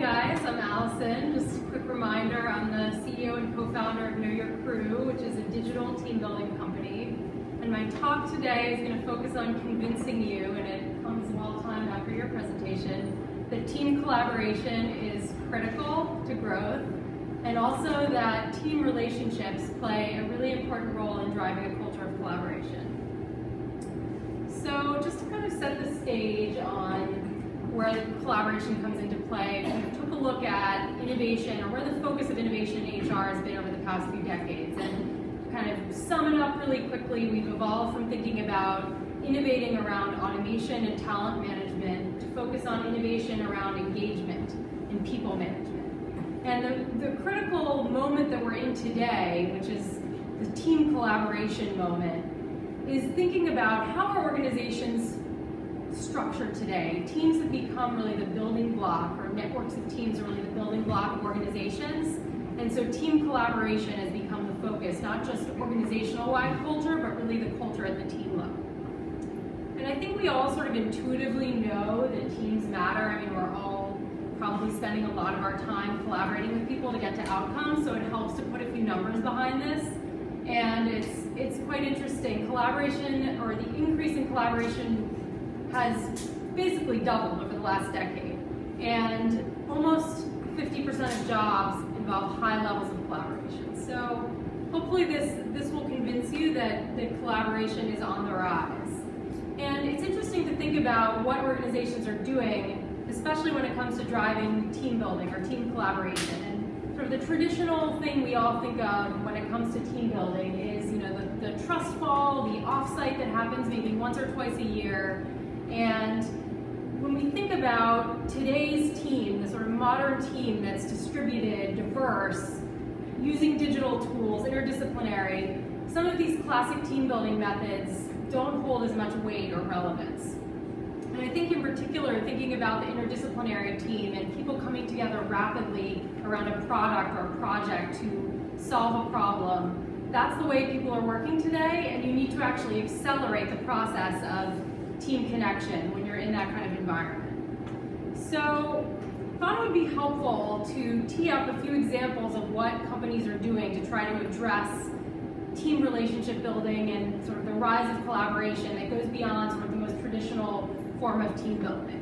guys, I'm Allison. Just a quick reminder, I'm the CEO and co-founder of Know Your Crew, which is a digital team building company. And my talk today is going to focus on convincing you, and it comes well timed after your presentation, that team collaboration is critical to growth, and also that team relationships play a really important role in driving a culture of collaboration. So just to kind of set the stage on where the collaboration comes into play, we took a look at innovation, or where the focus of innovation in HR has been over the past few decades. And to kind of sum it up really quickly, we've evolved from thinking about innovating around automation and talent management to focus on innovation around engagement and people management. And the critical moment that we're in today, which is the team collaboration moment, is thinking about how our organizations structured today. Teams have become really the building block, or networks of teams are really the building block of organizations. And so team collaboration has become the focus, not just organizational-wide culture, but really the culture at the team level. And I think we all sort of intuitively know that teams matter. I mean, we're all probably spending a lot of our time collaborating with people to get to outcomes, so it helps to put a few numbers behind this. And it's quite interesting. Collaboration, or the increase in collaboration, has basically doubled over the last decade. And almost 50% of jobs involve high levels of collaboration. So hopefully this will convince you that collaboration is on the rise. And it's interesting to think about what organizations are doing, especially when it comes to driving team building or team collaboration. And sort of the traditional thing we all think of when it comes to team building is, the trust fall, the offsite that happens maybe once or twice a year. And when we think about today's team, the sort of modern team that's distributed, diverse, using digital tools, interdisciplinary, some of these classic team building methods don't hold as much weight or relevance. And I think in particular, thinking about the interdisciplinary team and people coming together rapidly around a product or a project to solve a problem, that's the way people are working today, and you need to actually accelerate the process of team connection when you're in that kind of environment. So I thought it would be helpful to tee up a few examples of what companies are doing to try to address team relationship building and sort of the rise of collaboration that goes beyond sort of the most traditional form of team building.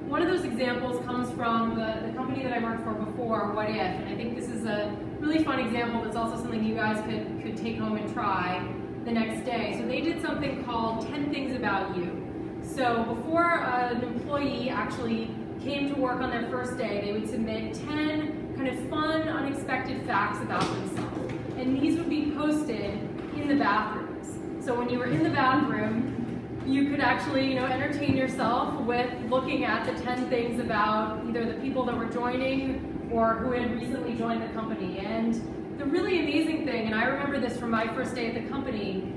One of those examples comes from the company that I worked for before, What If, and I think this is a really fun example that's also something you guys could take home and try the next day. So they did something called 10 Things About You. So before an employee actually came to work on their first day, they would submit 10 kind of fun, unexpected facts about themselves. And these would be posted in the bathrooms. So when you were in the bathroom, you could actually entertain yourself with looking at the 10 things about either the people that were joining or who had recently joined the company. And the really amazing thing, and I remember this from my first day at the company,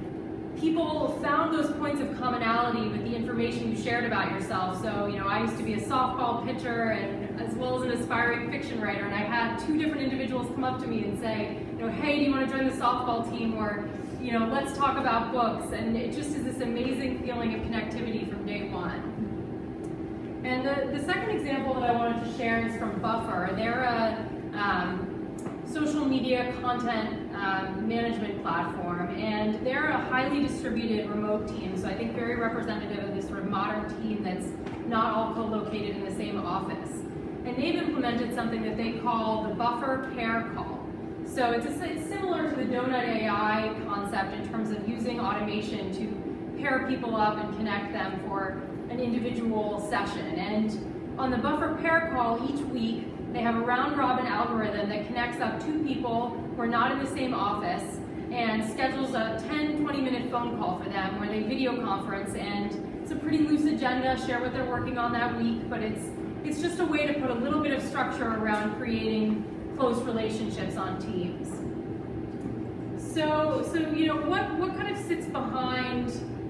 people found those points of commonality with the information you shared about yourself. So, I used to be a softball pitcher and as well as an aspiring fiction writer, and I had two different individuals come up to me and say, hey, do you want to join the softball team? Or, let's talk about books. And it just is this amazing feeling of connectivity from day one. And the second example that I wanted to share is from Buffer. They're a social media content management platform, and they're a highly distributed remote team, so I think very representative of this sort of modern team that's not all co-located in the same office. And they've implemented something that they call the Buffer Pair Call. So it's similar to the Donut AI concept in terms of using automation to pair people up and connect them for an individual session. And on the Buffer Pair Call each week, they have a round-robin algorithm that connects up two people who are not in the same office and schedules a 10, 20-minute phone call for them where they video conference, and it's a pretty loose agenda, share what they're working on that week, but it's just a way to put a little bit of structure around creating close relationships on teams. So what kind of sits behind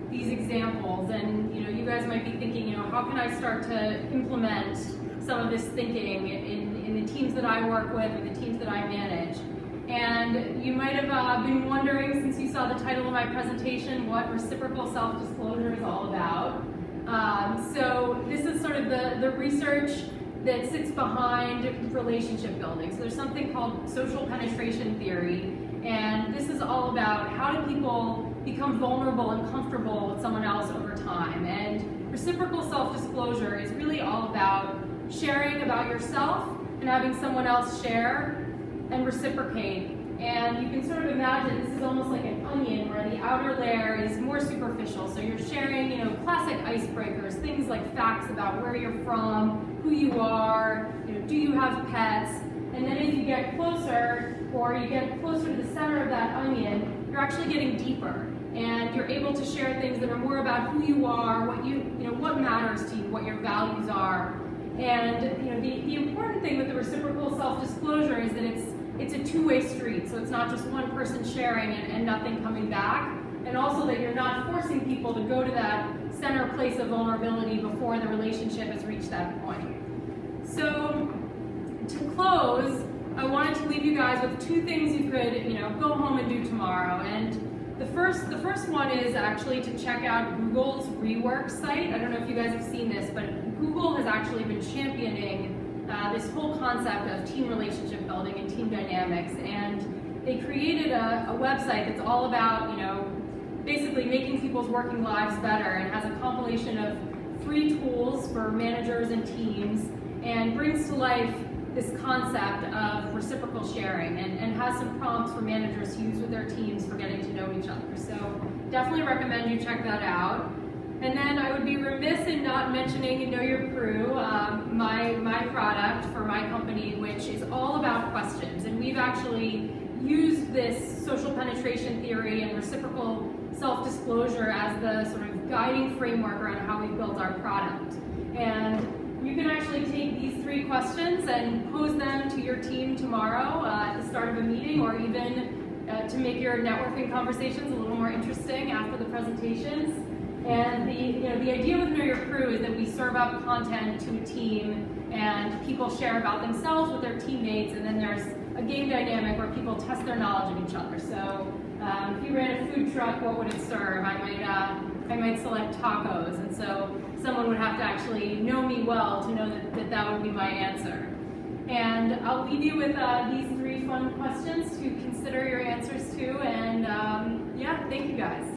these examples? And you guys might be thinking, how can I start to implement some of this thinking in the teams that I work with or the teams that I manage? And you might have been wondering, since you saw the title of my presentation, what reciprocal self-disclosure is all about. So this is sort of the research that sits behind relationship building. So there's something called social penetration theory, and this is all about how do people become vulnerable and comfortable with someone else over time. And reciprocal self-disclosure is really all about sharing about yourself and having someone else share and reciprocate. And you can sort of imagine this is almost like an onion where the outer layer is more superficial. So you're sharing, classic icebreakers, things like facts about where you're from, who you are, do you have pets? And then as you get closer, or you get closer to the center of that onion, you're actually getting deeper. And you're able to share things that are more about who you are, what matters to you, what your values are. And the important thing with the reciprocal self-disclosure is that it's a two-way street. So it's not just one person sharing and nothing coming back. And also that you're not forcing people to go to that center place of vulnerability before the relationship has reached that point. So to close, I wanted to leave you guys with two things you could go home and do tomorrow. And the first one is actually to check out Google's Rework site. I don't know if you guys have seen this, but Google has actually been championing this whole concept of team relationship building and team dynamics. And they created a website that's all about, basically making people's working lives better, and has a compilation of free tools for managers and teams, and brings to life this concept of reciprocal sharing, and has some prompts for managers to use with their teams for getting to know each other. So definitely recommend you check that out. And then I would be remiss in not mentioning Know Your Crew, my product for my company, which is all about questions. And we've actually used this social penetration theory and reciprocal self-disclosure as the sort of guiding framework around how we built our product. And you can actually take these 3 questions and pose them to your team tomorrow at the start of a meeting, or even to make your networking conversations a little more interesting after the presentations. And the idea with Know Your Crew is that we serve up content to a team, and people share about themselves with their teammates, and then there's a game dynamic where people test their knowledge of each other. So if you ran a food truck, what would it serve? I might select tacos, and so someone would have to actually know me well to know that would be my answer. And I'll leave you with these 3 fun questions to consider your answers to, and yeah, thank you guys.